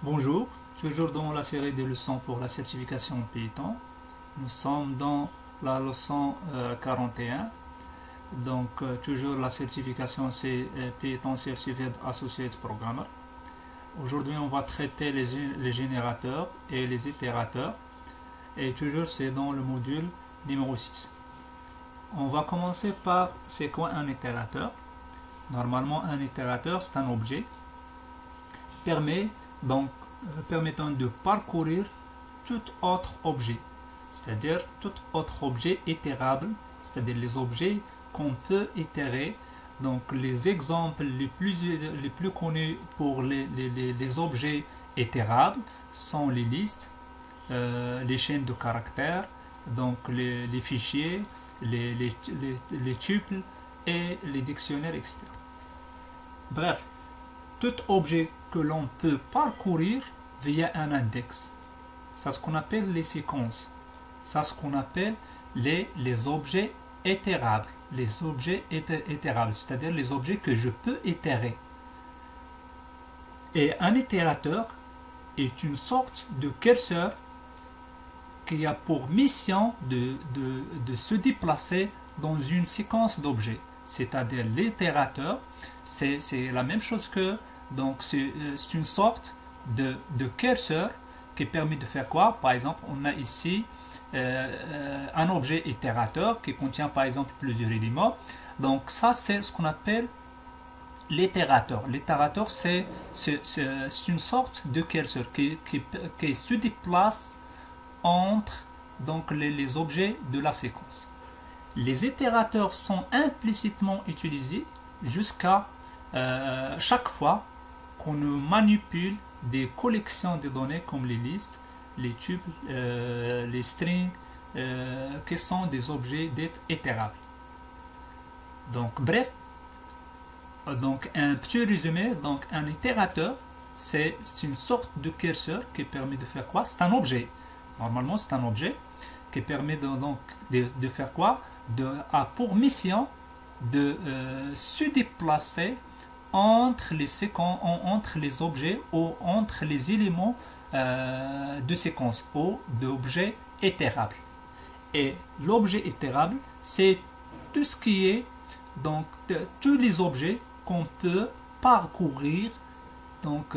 Bonjour, toujours dans la série des leçons pour la certification Python. Nous sommes dans la leçon 41. Donc, toujours la certification, c'est Python Certified Associate Programmer. Aujourd'hui, on va traiter les générateurs et les itérateurs. Et toujours, c'est dans le module numéro 6. On va commencer par c'est quoi un itérateur. Normalement, un itérateur, c'est un objet permettant de parcourir tout autre objet, c'est-à-dire tout autre objet itérable, c'est-à-dire les objets qu'on peut itérer. Donc les exemples les plus connus pour les objets itérables sont les listes, les chaînes de caractères, donc les fichiers, les tuples et les dictionnaires, etc. Bref, tout objet que l'on peut parcourir via un index. C'est ce qu'on appelle les séquences. C'est ce qu'on appelle les objets itérables. Les objets itérables, c'est-à-dire les objets que je peux itérer. Et un itérateur est une sorte de curseur qui a pour mission de se déplacer dans une séquence d'objets. C'est-à-dire l'itérateur, c'est la même chose que, donc c'est une sorte de curseur qui permet de faire quoi? Par exemple, on a ici un objet itérateur qui contient par exemple plusieurs éléments. Donc ça, c'est ce qu'on appelle l'itérateur. L'itérateur, c'est une sorte de curseur qui se déplace entre donc, les objets de la séquence. Les itérateurs sont implicitement utilisés jusqu'à chaque fois qu'on manipule des collections de données comme les listes, les tuples, les strings, qui sont des objets itérables. Donc, bref, donc un petit résumé, donc un itérateur, c'est une sorte de curseur qui permet de faire quoi? C'est un objet. Normalement, c'est un objet qui permet de faire quoi? A pour mission de se déplacer entre les séquences, entre les objets ou entre les éléments de séquence ou d'objets itérables. Et l'objet itérable, c'est tout ce qui est donc tous les objets qu'on peut parcourir donc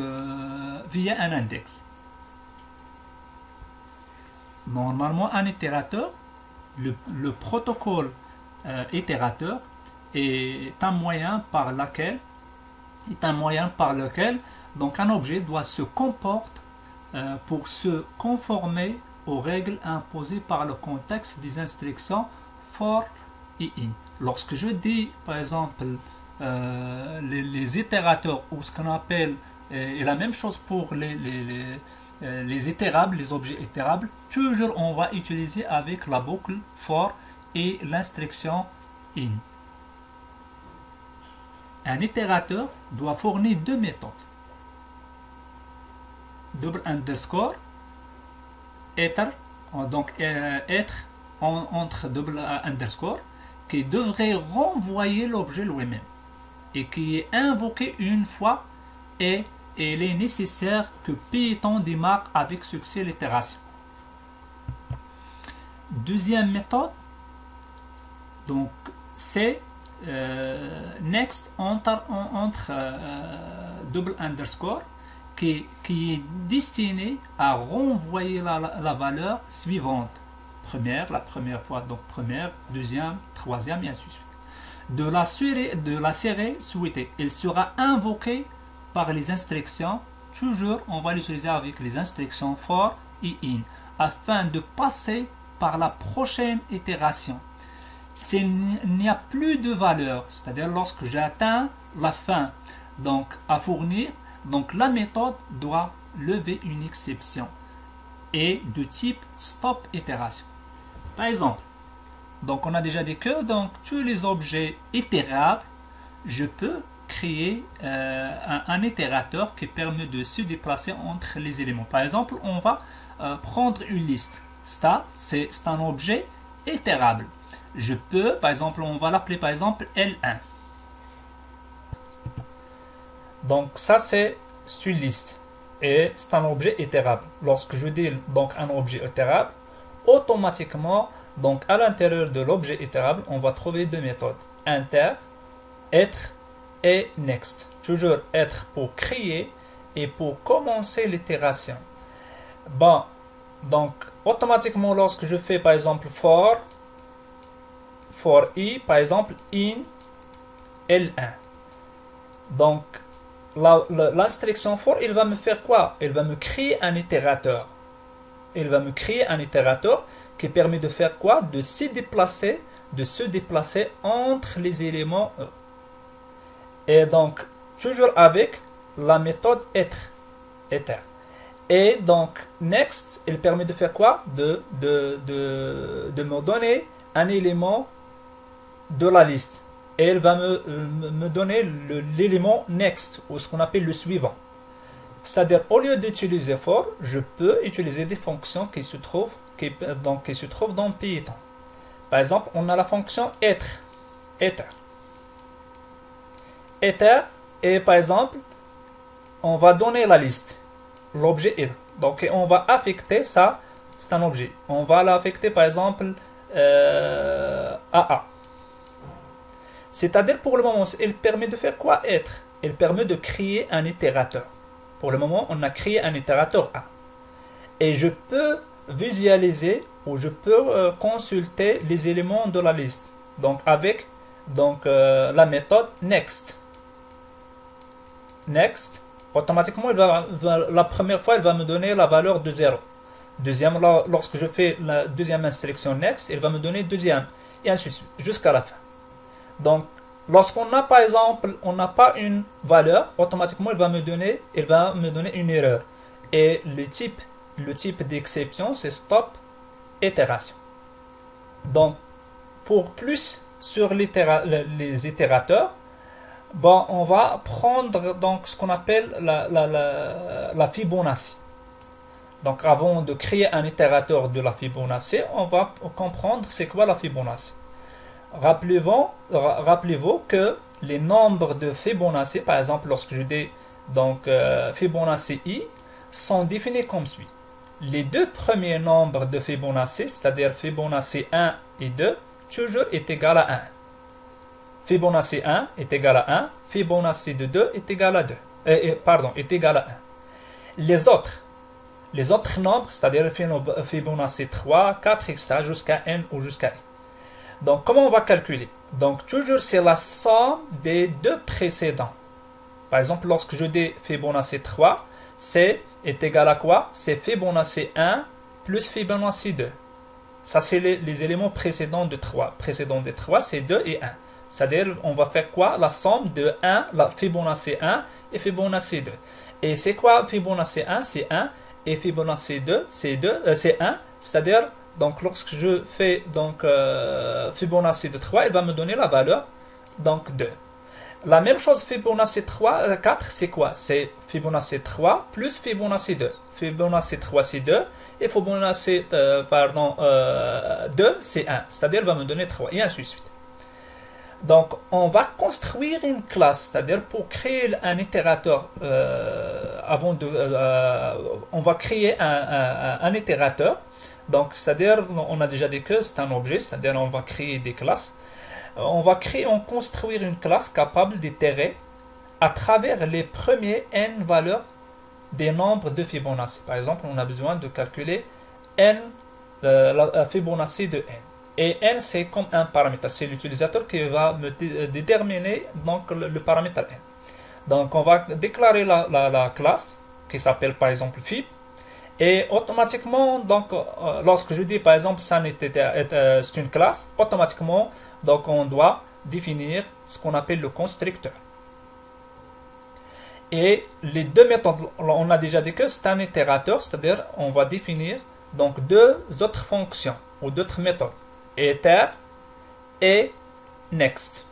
via un index. Normalement, un itérateur, le protocole itérateur est un moyen par lequel donc un objet doit se comporter pour se conformer aux règles imposées par le contexte des instructions for et in. Lorsque je dis par exemple les itérateurs ou ce qu'on appelle et la même chose pour les itérables, les objets itérables, toujours on va utiliser avec la boucle for et l'instruction in. Un itérateur doit fournir deux méthodes. Double underscore, être, donc être entre double underscore, qui devrait renvoyer l'objet lui-même et qui est invoqué une fois et il est nécessaire que Python démarre avec succès l'itération. Deuxième méthode, donc c'est next entre double underscore qui est destiné à renvoyer la valeur suivante. La première fois, donc première, deuxième, troisième et ainsi de suite. De la série souhaitée. Il sera invoqué par les instructions, toujours on va l'utiliser avec les instructions for et in, afin de passer par la prochaine itération. S'il n'y a plus de valeur, c'est-à-dire lorsque j'atteins la fin donc à fournir, donc la méthode doit lever une exception et de type stop itération. Par exemple, donc on a déjà dit que donc tous les objets itérables, je peux créer un itérateur qui permet de se déplacer entre les éléments. Par exemple, on va prendre une liste. Ça, c'est un objet itérable. Je peux, par exemple, on va l'appeler par exemple L1. Donc ça, c'est une liste. Et c'est un objet itérable. Lorsque je dis donc un objet itérable, automatiquement, donc à l'intérieur de l'objet itérable, on va trouver deux méthodes. Inter, être et next. Toujours être pour créer et pour commencer l'itération. Bon, donc automatiquement lorsque je fais par exemple for i, par exemple in L1. Donc l'instruction for, il va me faire quoi? Il va me créer un itérateur. Il va me créer un itérateur qui permet de faire quoi? De se déplacer entre les éléments. Et donc, toujours avec la méthode être. Et donc, next, il permet de faire quoi? De me donner un élément de la liste. Et il va me donner l'élément next, ou ce qu'on appelle le suivant. C'est-à-dire, au lieu d'utiliser for, je peux utiliser des fonctions qui se trouvent dans Python. Par exemple, on a la fonction être. Et par exemple, on va donner la liste. L'objet est. Donc, on va affecter ça, c'est un objet. On va l'affecter par exemple AA. C'est-à-dire, pour le moment, il permet de faire quoi? Être. Il permet de créer un itérateur. Pour le moment, on a créé un itérateur A. Et je peux visualiser ou je peux consulter les éléments de la liste. Donc, avec la méthode next. Next, automatiquement, la première fois, il va me donner la valeur de 0. Deuxième, lorsque je fais la deuxième instruction next, il va me donner deuxième. Et ainsi de suite, jusqu'à la fin. Donc, lorsqu'on a par exemple, on n'a pas une valeur, automatiquement il va me donner une erreur. Et le type d'exception, c'est stop itération. Donc, pour plus sur les itérateurs, bon, on va prendre donc ce qu'on appelle la Fibonacci. Donc, avant de créer un itérateur de la Fibonacci, on va comprendre c'est quoi la Fibonacci. Rappelez-vous que les nombres de Fibonacci, par exemple, lorsque je dis donc Fibonacci i, sont définis comme suit. Les deux premiers nombres de Fibonacci, c'est-à-dire Fibonacci 1 et 2, toujours est égal à 1. Fibonacci 1 est égal à 1, Fibonacci de 2 est égal à 2. Est égal à 1. Les autres nombres, c'est-à-dire Fibonacci 3, 4, etc., jusqu'à n ou jusqu'à n. Donc, comment on va calculer? Donc, toujours, c'est la somme des deux précédents. Par exemple, lorsque je dis Fibonacci 3, est égal à quoi? C'est Fibonacci 1 plus Fibonacci 2. Ça, c'est les éléments précédents de 3. Précédents de 3, c'est 2 et 1. C'est-à-dire, on va faire quoi? La somme de 1, la Fibonacci 1 et Fibonacci 2. Et c'est quoi Fibonacci 1? C'est 1. Et Fibonacci 2, c'est 1. C'est-à-dire, donc, lorsque je fais Fibonacci de 3, il va me donner la valeur donc 2. La même chose, Fibonacci 4, c'est quoi? C'est Fibonacci 3 plus Fibonacci 2. Fibonacci 3, c'est 2. Et Fibonacci 2, c'est 1. C'est-à-dire, il va me donner 3. Et ainsi de suite. Donc, on va construire une classe. C'est-à-dire, pour créer un itérateur, on va créer un itérateur. Donc, c'est-à-dire, on a déjà dit que c'est un objet, c'est-à-dire on va créer des classes. On construire une classe capable d'itérer à travers les premiers n valeurs des nombres de Fibonacci. Par exemple, on a besoin de calculer n, la Fibonacci de n. Et n, c'est comme un paramètre. C'est l'utilisateur qui va me déterminer donc, le paramètre n. Donc, on va déclarer la classe qui s'appelle par exemple Fib. Et automatiquement, donc, lorsque je dis par exemple c'est une classe, automatiquement, donc on doit définir ce qu'on appelle le constructeur. Et les deux méthodes, on a déjà dit que c'est un itérateur, c'est-à-dire on va définir donc deux autres fonctions ou d'autres méthodes, iter et next.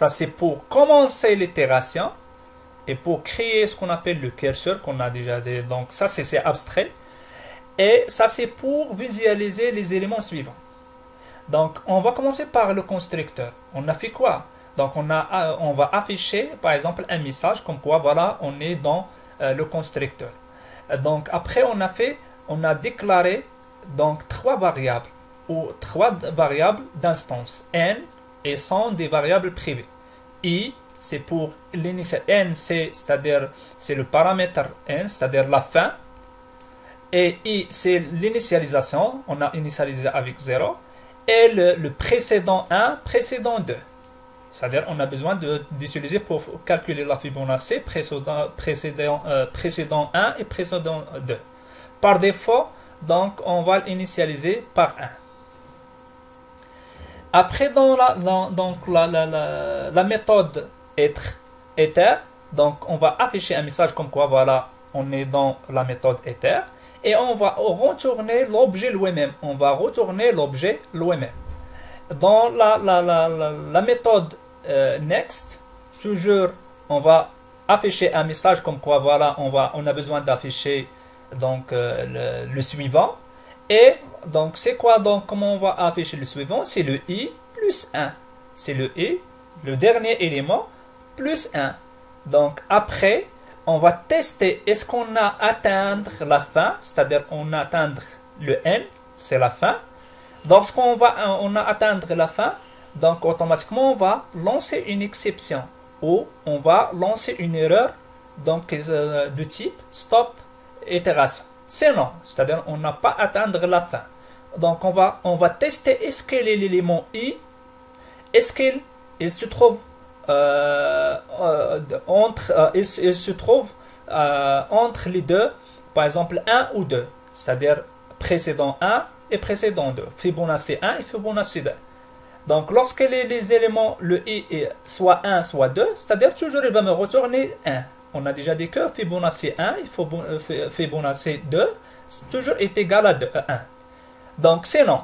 Ça, c'est pour commencer l'itération et pour créer ce qu'on appelle le curseur qu'on a déjà dit. Donc, ça, c'est abstrait. Et ça, c'est pour visualiser les éléments suivants. Donc, on va commencer par le constructeur. On a fait quoi? Donc, on va afficher, par exemple, un message comme quoi, voilà, on est dans le constructeur. Donc, après, on a déclaré donc trois variables ou trois variables d'instance. N et sont des variables privées. I, c'est pour l'initial. N, c'est-à-dire, c'est le paramètre N, c'est-à-dire la fin. Et I, c'est l'initialisation. On a initialisé avec 0. Et le précédent 1, précédent 2. C'est-à-dire on a besoin d'utiliser pour calculer la Fibonacci précédent 1 et précédent 2. Par défaut, donc on va l'initialiser par 1. Après, dans la méthode ether, donc on va afficher un message comme quoi, voilà, on est dans la méthode ether. Et on va retourner l'objet lui-même. On va retourner l'objet lui-même. Dans la méthode next, toujours, on va afficher un message comme quoi, voilà, on a besoin d'afficher donc le suivant. Et donc, c'est quoi? Donc, comment on va afficher le suivant? C'est le i plus 1. C'est le i, le dernier élément, plus 1. Donc, après, on va tester est-ce qu'on a atteint la fin, c'est-à-dire on a atteint le n, c'est la fin. Lorsqu'on a atteint la fin, donc automatiquement on va lancer une exception ou on va lancer une erreur donc de type stop itération. Sinon, c'est-à-dire on n'a pas atteint la fin. Donc on va tester est-ce que l'élément i, est-ce qu'il se trouve il se trouve entre les deux, par exemple 1 ou 2, c'est-à-dire précédent 1 et précédent 2, Fibonacci 1 et Fibonacci 2. Donc lorsque les éléments, le i est soit 1 soit 2, c'est-à-dire toujours il va me retourner 1. On a déjà dit que Fibonacci 1 et Fibonacci 2 toujours est égal à 1. Donc sinon,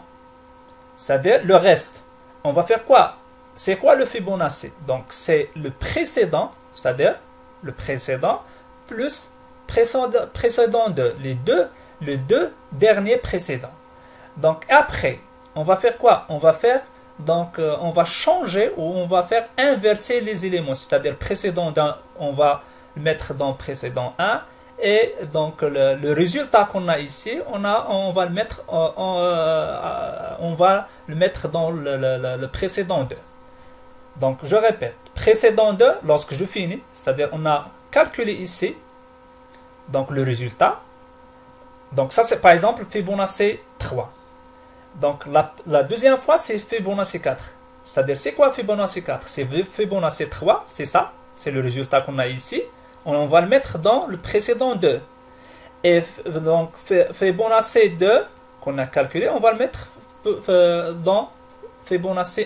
c'est-à-dire le reste, on va faire quoi? C'est quoi le Fibonacci? Donc, c'est le précédent, c'est-à-dire le précédent plus précédent 2, les deux derniers précédents. Donc, après, on va faire quoi? On va faire, donc, on va changer ou on va faire inverser les éléments, c'est-à-dire précédent 1, on va le mettre dans précédent 1, et donc le résultat qu'on a ici, on va le mettre, dans le précédent 2. Donc, je répète, précédent 2, lorsque je finis, c'est-à-dire on a calculé ici, donc le résultat. Donc, ça c'est par exemple Fibonacci 3. Donc, la deuxième fois, c'est Fibonacci 4. C'est-à-dire, c'est quoi Fibonacci 4? C'est Fibonacci 3, c'est ça, c'est le résultat qu'on a ici. On va le mettre dans le précédent 2. Et donc, Fibonacci 2, qu'on a calculé, on va le mettre dans Fibonacci 1.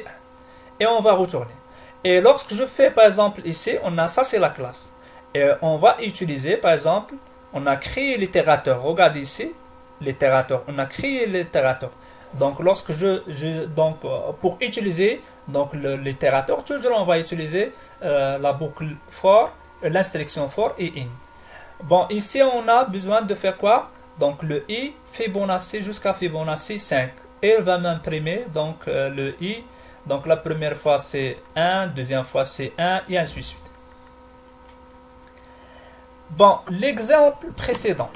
Et on va retourner. Et lorsque je fais, par exemple, ici, ça c'est la classe. Et on va utiliser, par exemple, on a créé l'itérateur. Regardez ici, l'itérateur. On a créé l'itérateur. Donc, lorsque donc, pour utiliser donc l'itérateur, toujours on va utiliser la boucle for, l'instruction for et in. Bon, ici, on a besoin de faire quoi? Donc, le i Fibonacci jusqu'à Fibonacci 5. Et il va m'imprimer, donc, le i. Donc la première fois c'est 1, deuxième fois c'est 1 et ainsi de suite. Bon, l'exemple précédent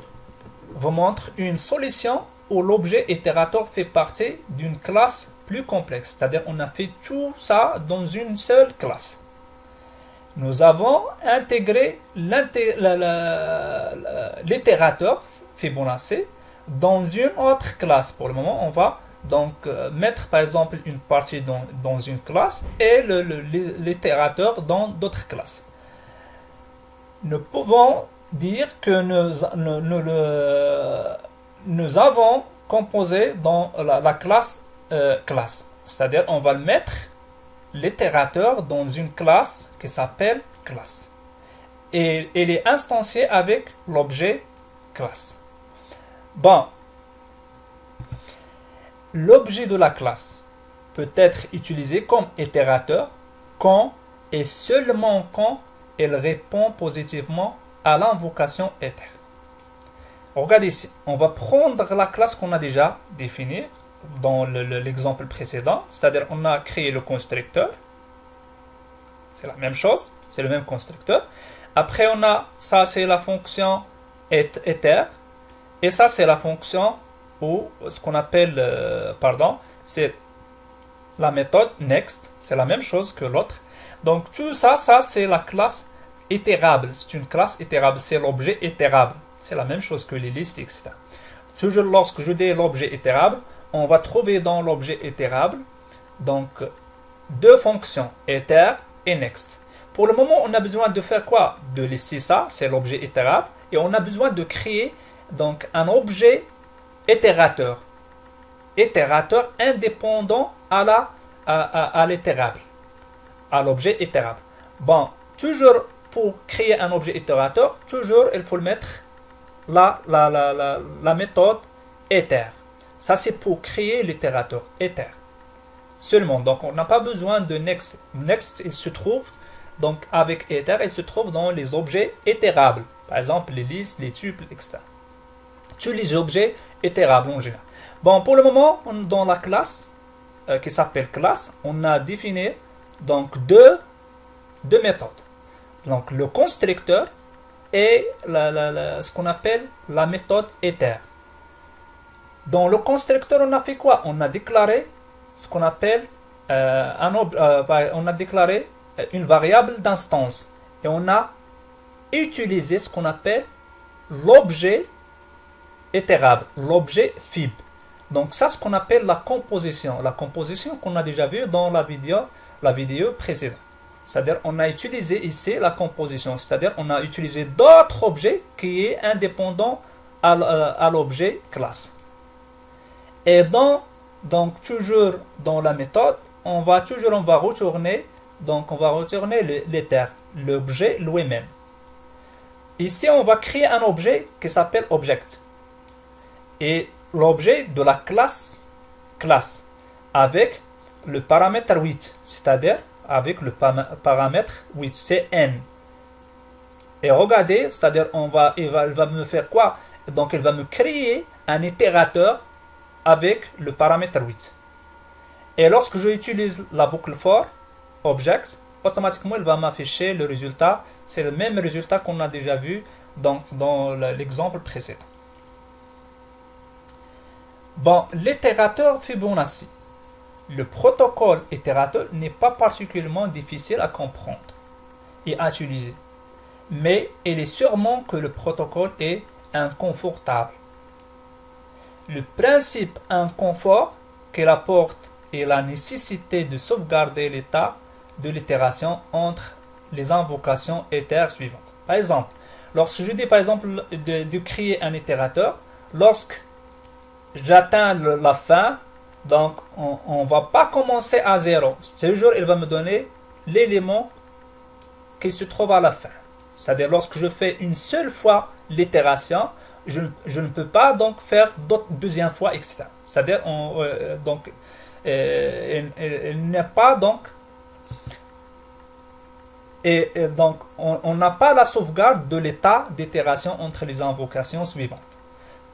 vous montre une solution où l'objet itérateur fait partie d'une classe plus complexe. C'est-à-dire on a fait tout ça dans une seule classe. Nous avons intégré l'itérateur Fibonacci dans une autre classe. Pour le moment, on va donc mettre par exemple une partie dans une classe et l'itérateur dans d'autres classes. Nous pouvons dire que nous avons composé dans la classe classe. C'est-à-dire on va mettre l'itérateur dans une classe qui s'appelle classe. Et elle est instanciée avec l'objet classe. Bon. L'objet de la classe peut être utilisé comme itérateur quand et seulement quand elle répond positivement à l'invocation ether. Regardez ici, on va prendre la classe qu'on a déjà définie dans l'exemple précédent, c'est-à-dire on a créé le constructeur, c'est la même chose, c'est le même constructeur. Après on a, ça c'est la fonction ether, et ça c'est la fonction, ou ce qu'on appelle, c'est la méthode next, c'est la même chose que l'autre. Donc tout ça, c'est la classe itérable, c'est une classe itérable, c'est l'objet itérable, c'est la même chose que les listes, etc. Toujours lorsque je dis l'objet itérable, on va trouver dans l'objet itérable donc deux fonctions, ether et next. Pour le moment, on a besoin de faire quoi? De laisser ça, c'est l'objet itérable, et on a besoin de créer donc un objet itérateur indépendant à l'itérable, à l'objet itérable. Bon, toujours pour créer un objet itérateur, toujours il faut le mettre la méthode ether. Ça c'est pour créer l'itérateur ether seulement. Donc on n'a pas besoin de next. Next il se trouve donc avec ether, il se trouve dans les objets itérables. Par exemple les listes, les tuples, etc. Tous les objets itérables en général. Bon, pour le moment, dans la classe qui s'appelle classe, on a défini donc deux méthodes. Donc le constructeur et ce qu'on appelle la méthode ether. Dans le constructeur, on a fait quoi? On a déclaré ce qu'on appelle on a déclaré une variable d'instance et on a utilisé ce qu'on appelle l'objet itérable, l'objet fib. Donc ça, ce qu'on appelle la composition qu'on a déjà vu dans la vidéo précédente. C'est-à-dire on a utilisé ici la composition, c'est-à-dire on a utilisé d'autres objets qui est indépendant à l'objet classe. Et donc toujours dans la méthode, on va retourner l'ether, l'objet lui-même. Ici on va créer un objet qui s'appelle object. Et l'objet de la classe avec le paramètre 8, c'est-à-dire avec le paramètre 8, c'est n. Et regardez, c'est-à-dire il va me faire quoi? Donc il va me créer un itérateur avec le paramètre 8. Et lorsque je utilise la boucle for object, automatiquement il va m'afficher le résultat. C'est le même résultat qu'on a déjà vu dans l'exemple précédent. Bon, l'itérateur Fibonacci. Le protocole itérateur n'est pas particulièrement difficile à comprendre et à utiliser, mais il est sûrement que le protocole est inconfortable. Le principe inconfort qu'il apporte est la nécessité de sauvegarder l'état de l'itération entre les invocations ether suivantes. Par exemple, lorsque je dis par exemple de créer un itérateur, lorsque j'atteins la fin, donc on ne va pas commencer à 0. Toujours, il va me donner l'élément qui se trouve à la fin. C'est-à-dire, lorsque je fais une seule fois l'itération, je ne peux pas donc faire deuxième fois, etc. C'est-à-dire, il n'est pas donc... Et donc, on n'a pas la sauvegarde de l'état d'itération entre les invocations suivantes.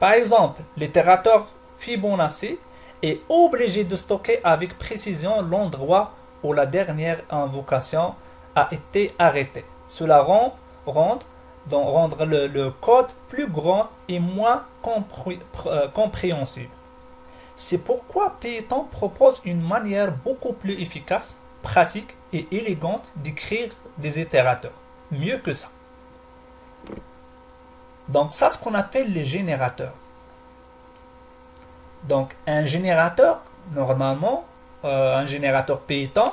Par exemple, l'itérateur Fibonacci est obligé de stocker avec précision l'endroit où la dernière invocation a été arrêtée. Cela rendre le code plus grand et moins compréhensible. C'est pourquoi Python propose une manière beaucoup plus efficace, pratique et élégante d'écrire des itérateurs. Mieux que ça. Donc ça, c'est ce qu'on appelle les générateurs. Donc un générateur, normalement, un générateur Python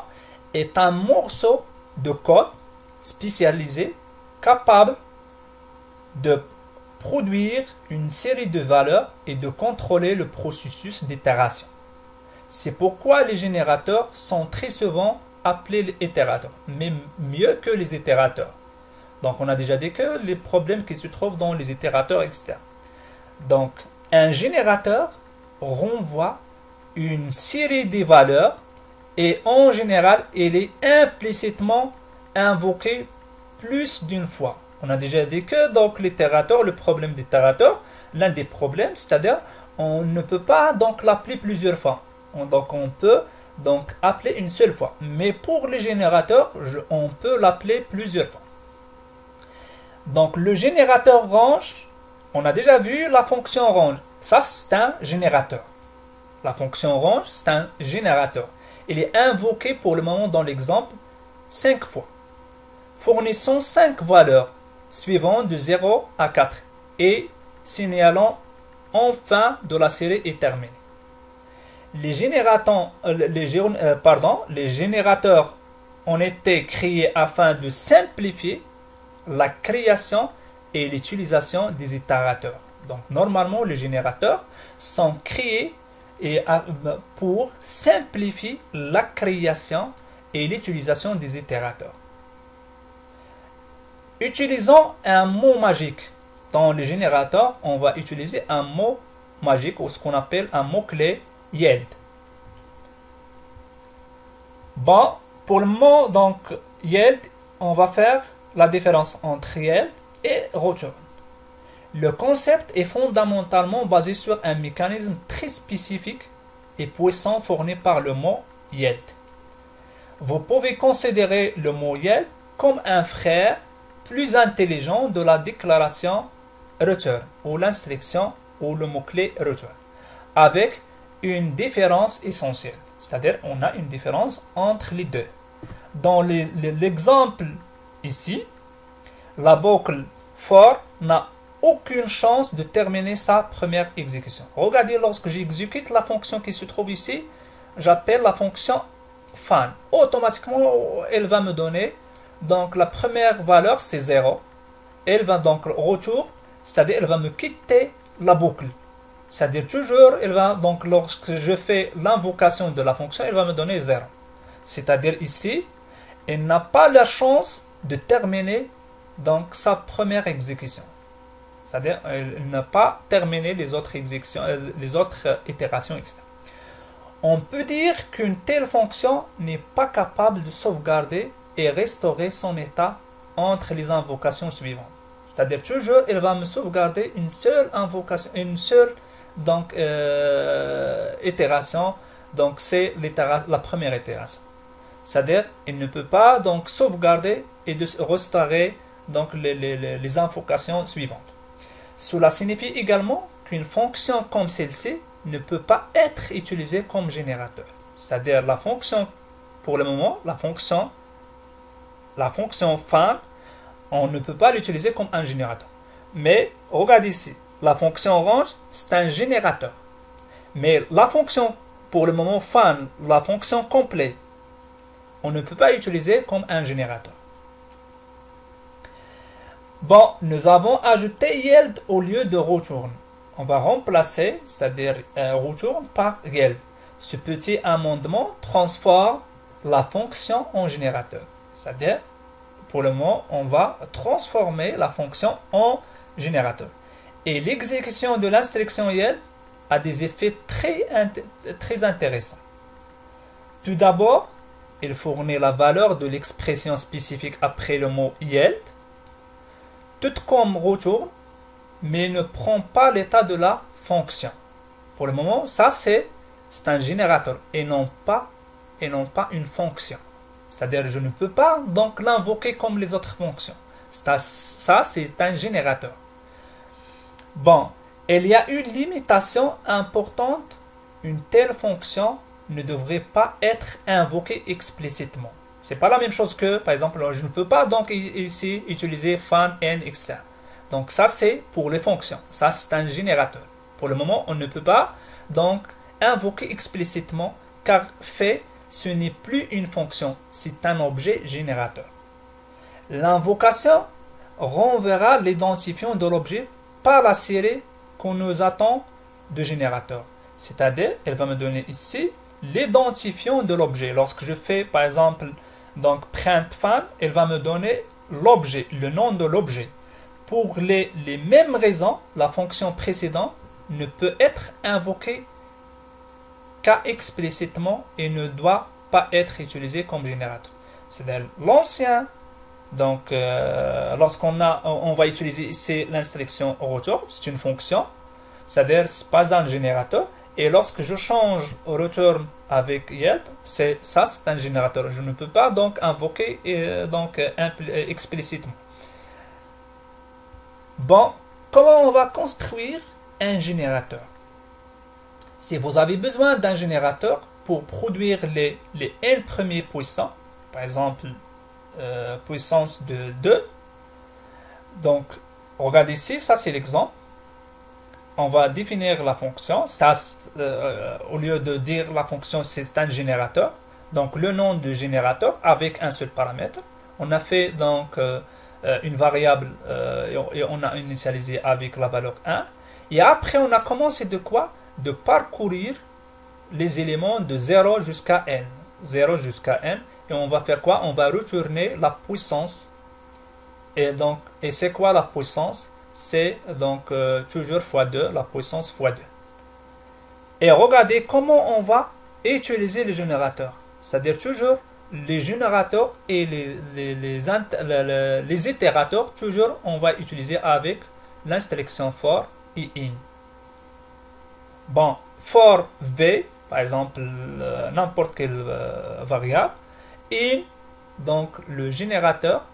est un morceau de code spécialisé capable de produire une série de valeurs et de contrôler le processus d'itération. C'est pourquoi les générateurs sont très souvent appelés les itérateurs, mais mieux que les itérateurs. Donc on a déjà dit que les problèmes qui se trouvent dans les itérateurs externes. Donc un générateur renvoie une série de valeurs et en général il est implicitement invoqué plus d'une fois. On a déjà dit que donc l'itérateur, le problème d'itérateur, l'un des problèmes, c'est-à-dire on ne peut pas donc l'appeler plusieurs fois. Donc on peut donc appeler une seule fois. Mais pour le générateur, on peut l'appeler plusieurs fois. Donc le générateur range, on a déjà vu la fonction range. Ça c'est un générateur. La fonction range, c'est un générateur. Il est invoqué pour le moment dans l'exemple 5 fois. Fournissons 5 valeurs suivant de 0 à 4 et signalant enfin de la série est terminée. Les générateurs ont été créés afin de simplifier la création et l'utilisation des itérateurs. Donc normalement les générateurs sont créés pour simplifier la création et l'utilisation des itérateurs. Utilisons un mot magique. Dans le générateur, on va utiliser un mot magique ou ce qu'on appelle un mot-clé yield. Bon, pour le mot donc yield, on va faire la différence entre yield et return. Le concept est fondamentalement basé sur un mécanisme très spécifique et puissant fourni par le mot yield. Vous pouvez considérer le mot yield comme un frère plus intelligent de la déclaration return ou l'instruction ou le mot-clé return, avec une différence essentielle. C'est-à-dire on a une différence entre les deux. Dans l'exemple ici, la boucle for n'a aucune chance de terminer sa première exécution. Regardez, lorsque j'exécute la fonction qui se trouve ici, j'appelle la fonction fan. Automatiquement, elle va me donner, donc la première valeur c'est 0. Elle va donc retour, c'est-à-dire elle va me quitter la boucle. C'est-à-dire toujours, elle va donc lorsque je fais l'invocation de la fonction, elle va me donner 0. C'est-à-dire ici, elle n'a pas la chance de terminer donc sa première exécution. C'est-à-dire elle n'a pas terminé les autres exécutions, les autres itérations, etc. On peut dire qu'une telle fonction n'est pas capable de sauvegarder et restaurer son état entre les invocations suivantes. C'est-à-dire toujours, elle va me sauvegarder une seule invocation, une seule donc itération. Donc c'est la première itération. C'est-à-dire, elle ne peut pas donc sauvegarder et de restaurer donc les invocations suivantes. Cela signifie également qu'une fonction comme celle-ci ne peut pas être utilisée comme générateur. C'est-à-dire la fonction, pour le moment, la fonction fan, on ne peut pas l'utiliser comme un générateur. Mais regardez ici, la fonction range, c'est un générateur. Mais la fonction, pour le moment fan, la fonction complète, on ne peut pas l'utiliser comme un générateur. Bon, nous avons ajouté yield au lieu de return. On va remplacer, c'est-à-dire return par yield. Ce petit amendement transforme la fonction en générateur. C'est-à-dire, pour le moment, on va transformer la fonction en générateur. Et l'exécution de l'instruction yield a des effets très intéressants. Tout d'abord, il fournit la valeur de l'expression spécifique après le mot yield, tout comme return, mais ne prend pas l'état de la fonction. Pour le moment, ça c'est un générateur et non pas une fonction. C'est-à-dire je ne peux pas donc l'invoquer comme les autres fonctions. Ça c'est un générateur. Bon, il y a une limitation importante. Une telle fonction ne devrait pas être invoquée explicitement. C'est pas la même chose que, par exemple, je ne peux pas donc ici utiliser fan, n, etc. Donc ça c'est pour les fonctions. Ça c'est un générateur. Pour le moment, on ne peut pas donc invoquer explicitement car fait, ce n'est plus une fonction, c'est un objet générateur. L'invocation renverra l'identifiant de l'objet par la série qu'on nous attend de générateur. C'est-à-dire, elle va me donner ici l'identifiant de l'objet. Lorsque je fais par exemple donc print fan, elle va me donner l'objet, le nom de l'objet. Pour les mêmes raisons, la fonction précédente ne peut être invoquée qu'à explicitement et ne doit pas être utilisée comme générateur. C'est-à-dire l'ancien Donc, on va utiliser ici l'instruction au retour, c'est une fonction, c'est-à-dire c'est pas un générateur. Et lorsque je change au return avec yield, c'est un générateur. Je ne peux pas donc invoquer explicitement. Bon, comment on va construire un générateur? Si vous avez besoin d'un générateur pour produire les n premiers puissants, par exemple puissance de 2, donc regardez ici, ça c'est l'exemple. On va définir la fonction. Ça, au lieu de dire la fonction, c'est un générateur. Donc le nom du générateur avec un seul paramètre. On a fait donc une variable et on a initialisé avec la valeur 1. Et après, on a commencé de quoi? De parcourir les éléments de 0 jusqu'à n. 0 jusqu'à n. Et on va faire quoi? On va retourner la puissance. Et c'est quoi la puissance? C'est donc toujours x2, la puissance x2. Et regardez comment on va utiliser les générateurs. C'est-à-dire toujours les générateurs et les itérateurs, toujours on va utiliser avec l'instruction for et in. Bon, for v, par exemple, n'importe quelle variable, in, donc le générateur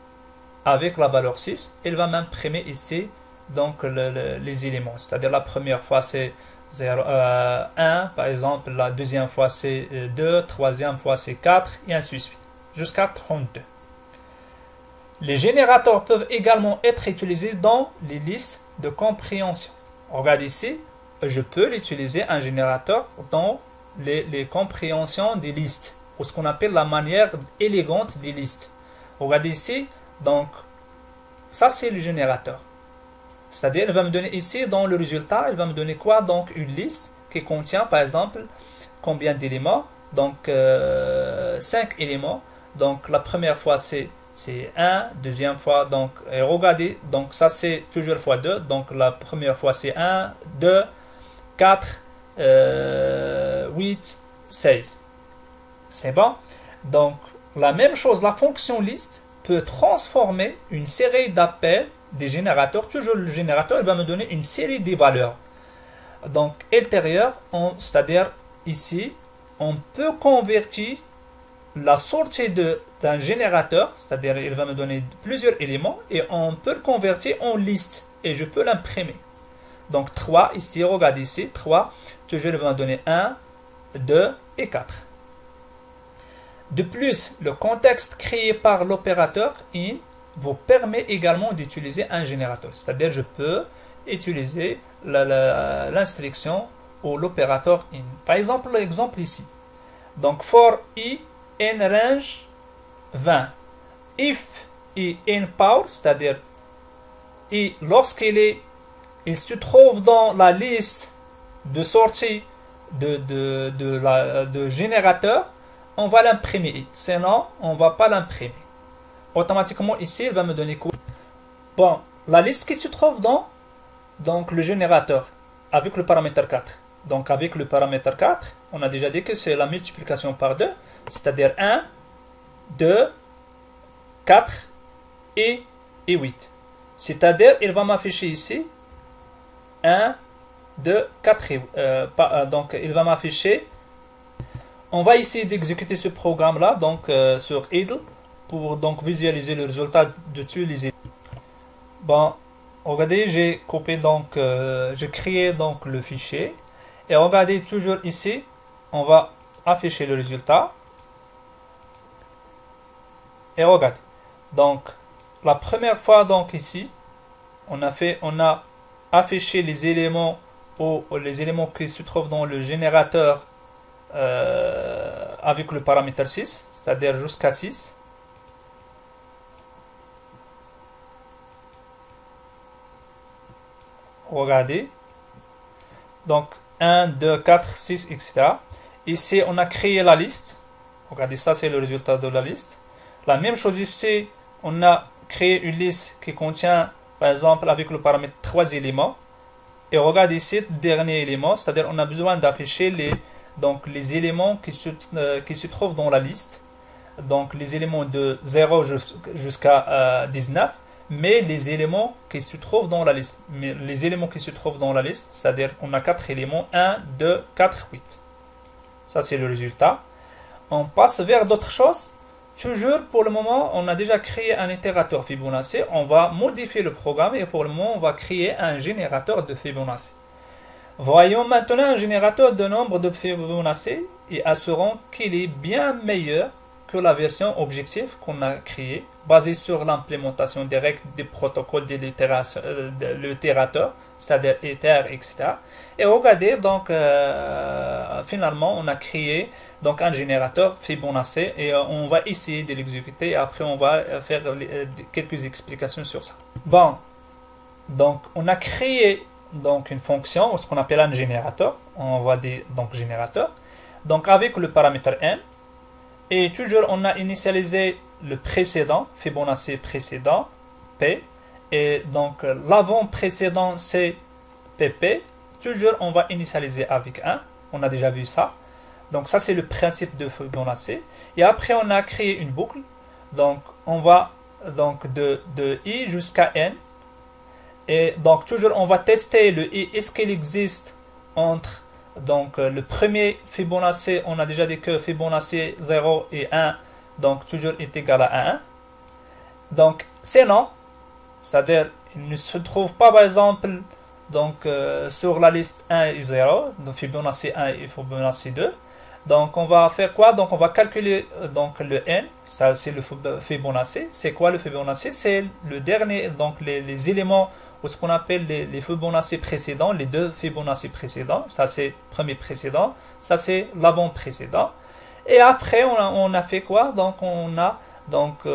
avec la valeur 6, il va m'imprimer ici donc les éléments. C'est-à-dire la première fois c'est 1, par exemple, la deuxième fois c'est 2, troisième fois c'est 4, et ainsi de suite, jusqu'à 32. Les générateurs peuvent également être utilisés dans les listes de compréhension. Regarde ici, je peux l'utiliser un générateur dans les compréhensions des listes, ou ce qu'on appelle la manière élégante des listes. Regardez ici, donc ça c'est le générateur. C'est-à-dire, il va me donner ici, dans le résultat, il va me donner quoi? Donc, une liste qui contient, par exemple, combien d'éléments? Donc, 5 éléments. Donc, la première fois, c'est 1. Deuxième fois, donc, et regardez, donc ça, c'est toujours fois 2. Donc, la première fois, c'est 1, 2, 4, 8, 16. C'est bon? Donc, la même chose, la fonction liste peut transformer une série d'appels des générateurs. Toujours le générateur, il va me donner une série de valeurs. Donc, ultérieur, c'est-à-dire ici, on peut convertir la sortie d'un générateur, c'est-à-dire il va me donner plusieurs éléments, et on peut le convertir en liste, et je peux l'imprimer. Donc, 3, ici, regardez ici, 3, toujours il va me donner 1, 2 et 4. De plus, le contexte créé par l'opérateur in vous permet également d'utiliser un générateur. C'est-à-dire, je peux utiliser l'instruction ou l'opérateur in. Par exemple, l'exemple ici. Donc, for i in range 20. If i in power, c'est-à-dire, i lorsqu'il se trouve dans la liste de sortie de générateur, on va l'imprimer. Sinon, on ne va pas l'imprimer. Automatiquement, ici, il va me donner quoi? Bon, la liste qui se trouve dans donc, le générateur avec le paramètre 4. Donc, avec le paramètre 4, on a déjà dit que c'est la multiplication par 2, c'est-à-dire 1, 2, 4 et 8. C'est-à-dire, il va m'afficher ici 1, 2, 4 et donc, il va m'afficher. On va essayer d'exécuter ce programme-là, donc sur idle, pour donc visualiser le résultat de tous les éléments. Bon, regardez, j'ai copié donc, j'ai créé donc le fichier, et regardez toujours ici, on va afficher le résultat. Et regardez, donc la première fois donc ici, on a affiché les éléments les éléments qui se trouvent dans le générateur avec le paramètre 6, c'est-à-dire jusqu'à 6. Regardez. Donc 1, 2, 4, 6, etc. Ici, on a créé la liste. Regardez, ça c'est le résultat de la liste. La même chose ici, on a créé une liste qui contient, par exemple, avec le paramètre 3 éléments. Et regardez ici, dernier élément, c'est-à-dire on a besoin d'afficher les éléments qui se trouvent dans la liste. donc les éléments de 0 jusqu'à 19, mais les éléments qui se trouvent dans la liste. Mais les éléments qui se trouvent dans la liste, c'est-à-dire on a 4 éléments, 1, 2, 4, 8. Ça c'est le résultat. On passe vers d'autres choses. Toujours pour le moment, on a déjà créé un itérateur Fibonacci. On va modifier le programme et pour le moment, on va créer un générateur de Fibonacci. Voyons maintenant un générateur de nombre de Fibonacci et assurons qu'il est bien meilleur que la version objective qu'on a créée, basée sur l'implémentation directe des protocoles de l'itérateur, c'est-à-dire Ether, etc. Et regardez, donc finalement, on a créé donc un générateur Fibonacci et on va essayer de l'exécuter et après on va faire quelques explications sur ça. Bon, donc on a créé donc une fonction, ce qu'on appelle un générateur. On va dire donc générateur. Donc avec le paramètre n et toujours on a initialisé le précédent, Fibonacci précédent, p, et donc l'avant précédent c'est pp. Toujours on va initialiser avec 1. On a déjà vu ça. Donc ça c'est le principe de Fibonacci. Et après on a créé une boucle. Donc on va donc de i jusqu'à n. Et donc toujours on va tester le i. Est-ce qu'il existe entre donc le premier Fibonacci, on a déjà dit que Fibonacci 0 et 1 donc toujours est égal à 1. Donc c'est non. C'est-à-dire il ne se trouve pas par exemple donc sur la liste 1 et 0, donc Fibonacci 1 et Fibonacci 2. Donc on va faire quoi? Donc on va calculer donc le n, ça c'est le Fibonacci. C'est quoi le Fibonacci? C'est le dernier, donc les éléments ou ce qu'on appelle les Fibonacci précédents, les deux Fibonacci précédents. Ça c'est premier précédent, ça c'est l'avant précédent. Et après on a fait quoi? Donc on a donc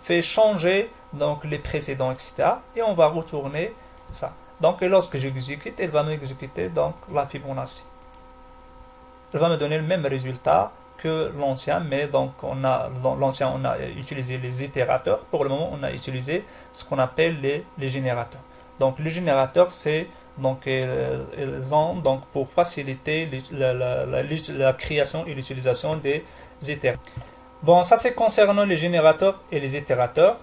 fait changer donc les précédents, etc. Et on va retourner ça. Donc lorsque j'exécute, elle va m'exécuter donc la Fibonacci. Elle va me donner le même résultat que l'ancien, mais donc l'ancien on a utilisé les itérateurs. Pour le moment on a utilisé ce qu'on appelle les générateurs. Donc les générateurs c'est donc ils ont donc pour faciliter la création et l'utilisation des itérateurs. Bon, ça c'est concernant les générateurs et les itérateurs.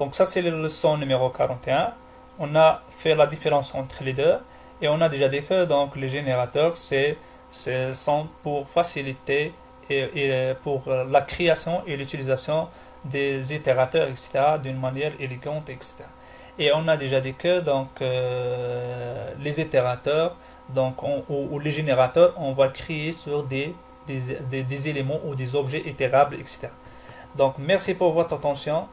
Donc ça c'est la leçon numéro 41. On a fait la différence entre les deux et on a déjà dit que donc les générateurs sont pour faciliter et pour la création et l'utilisation des itérateurs, etc. d'une manière élégante, etc. Et on a déjà dit que donc les itérateurs donc ou les générateurs, on va créer sur des éléments ou des objets itérables, etc. Donc merci pour votre attention.